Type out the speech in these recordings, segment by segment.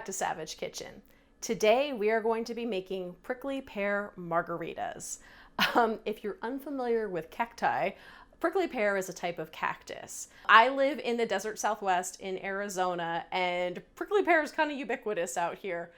back to Savage Kitchen. Today we are going to be making prickly pear margaritas. If you're unfamiliar with cacti, prickly pear is a type of cactus. I live in the desert Southwest in Arizona, and prickly pear is kind of ubiquitous out here.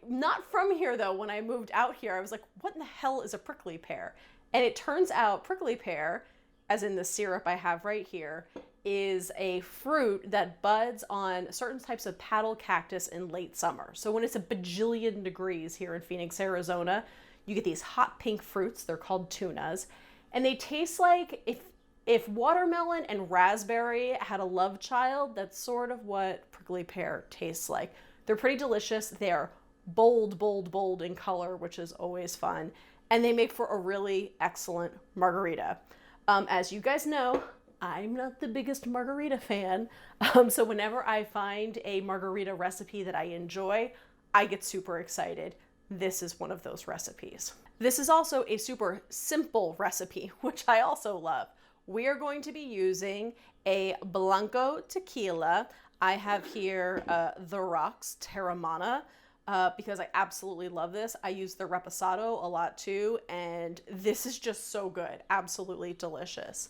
Not from here though. When I moved out here, I was like, what in the hell is a prickly pear? And it turns out prickly pear, as in the syrup I have right here, is a fruit that buds on certain types of paddle cactus in late summer. So when it's a bajillion degrees here in Phoenix, Arizona, you get these hot pink fruits. They're called tunas. And they taste like if watermelon and raspberry had a love child, that's sort of what prickly pear tastes like. They're pretty delicious. They're bold, bold, bold in color, which is always fun. And they make for a really excellent margarita. As you guys know, I'm not the biggest margarita fan. So whenever I find a margarita recipe that I enjoy, I get super excited. This is one of those recipes. This is also a super simple recipe, which I also love. We are going to be using a Blanco tequila. I have here The Rock's Teremana because I absolutely love this. I use the Reposado a lot too, and this is just so good. Absolutely delicious.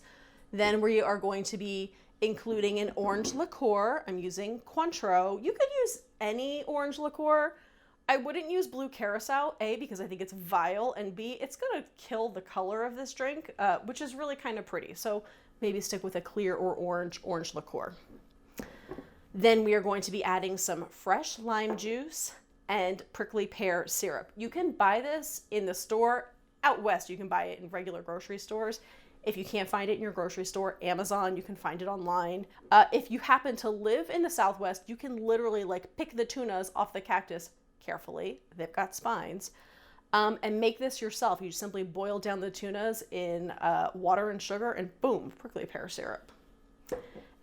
Then we are going to be including an orange liqueur. I'm using Cointreau. You could use any orange liqueur. I wouldn't use blue curacao, A, because I think it's vile, and B, it's gonna kill the color of this drink, which is really kind of pretty. So maybe stick with a clear or orange liqueur. Then we are going to be adding some fresh lime juice and prickly pear syrup. You can buy this in the store. Out west, you can buy it in regular grocery stores. If you can't find it in your grocery store, Amazon, you can find it online. If you happen to live in the Southwest, you can literally pick the tunas off the cactus carefully. They've got spines. And make this yourself. You simply boil down the tunas in water and sugar and boom, prickly pear syrup.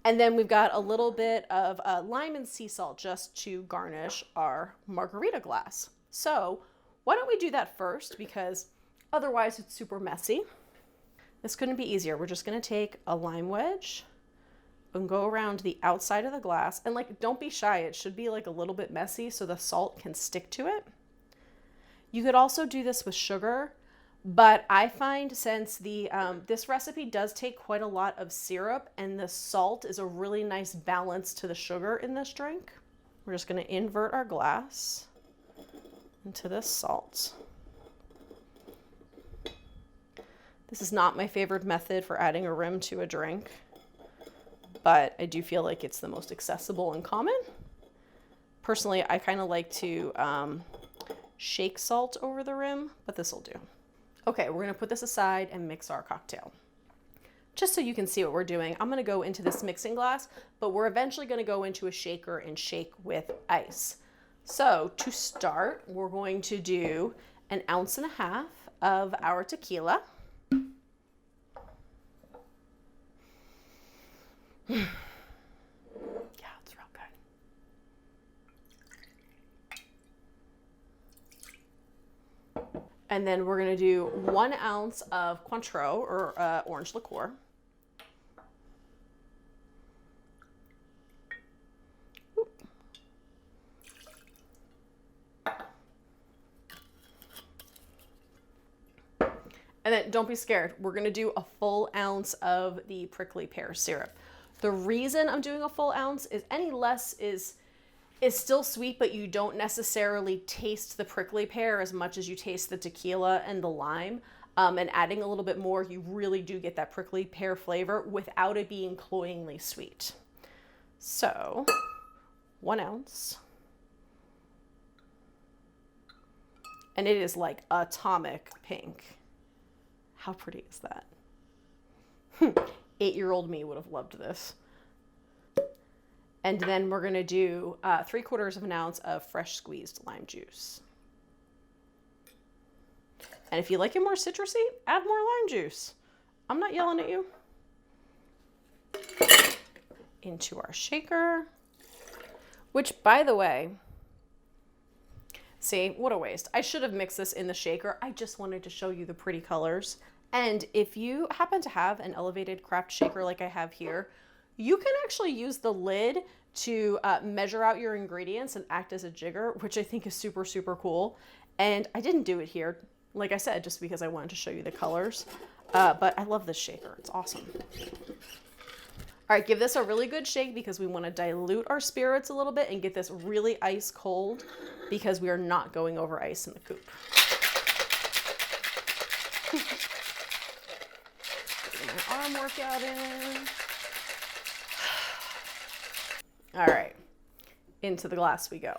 And then we've got a little bit of lime and sea salt just to garnish our margarita glass. So why don't we do that first, because otherwise it's super messy. This couldn't be easier. We're just gonna take a lime wedge and go around the outside of the glass, and don't be shy. It should be a little bit messy so the salt can stick to it. You could also do this with sugar, but I find since this recipe does take quite a lot of syrup and the salt is a really nice balance to the sugar in this drink, we're just gonna invert our glass into this salt. This is not my favorite method for adding a rim to a drink, but I do feel like it's the most accessible and common. Personally, I kind of like to shake salt over the rim, but this will do. Okay, we're gonna put this aside and mix our cocktail. Just so you can see what we're doing, I'm gonna go into this mixing glass, but we're eventually gonna go into a shaker and shake with ice. So to start, we're going to do 1.5 ounces of our tequila. Yeah, it's real good. And then we're going to do 1 ounce of Cointreau or orange liqueur. Ooh. And then don't be scared. We're going to do a full ounce of the prickly pear syrup. The reason I'm doing a full ounce is any less is still sweet, but you don't necessarily taste the prickly pear as much as you taste the tequila and the lime. And adding a little bit more, you really do get that prickly pear flavor without it being cloyingly sweet. So 1 ounce. And it is like atomic pink. How pretty is that? 8-year-old me would have loved this. And then we're gonna do 3/4 ounce of fresh squeezed lime juice. And if you like it more citrusy, add more lime juice. I'm not yelling at you. Into our shaker, which, by the way, see, what a waste. I should have mixed this in the shaker. I just wanted to show you the pretty colors. And if you happen to have an elevated craft shaker like I have here, you can actually use the lid to measure out your ingredients and act as a jigger, which I think is super, super cool. And I didn't do it here, like I said, just because I wanted to show you the colors. But I love this shaker. It's awesome. All right, give this a really good shake because we want to dilute our spirits a little bit and get this really ice cold because we are not going over ice in the coop. Get my arm workout in. All right, into the glass we go.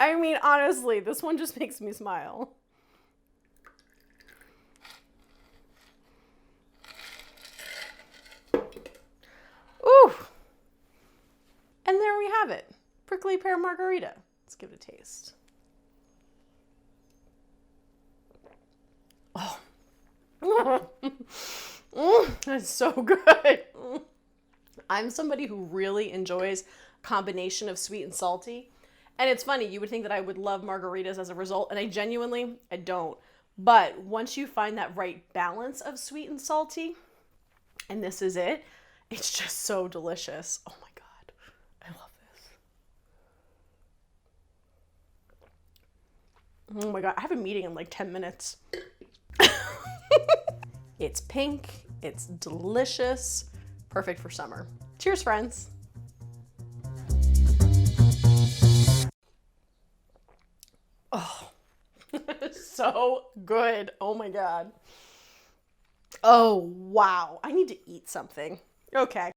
I mean, honestly, this one just makes me smile. Ooh. And there we have it. Prickly Pear Margarita. Let's give it a taste. Oh. That's so good. I'm somebody who really enjoys a combination of sweet and salty. And it's funny, you would think that I would love margaritas as a result, and I don't. But once you find that right balance of sweet and salty, and this is it, it's just so delicious. Oh my God, I love this. Oh my God, I have a meeting in like 10 minutes. It's pink, it's delicious, perfect for summer. Cheers, friends. Oh, so good. Oh my God. Oh, wow. I need to eat something. Okay.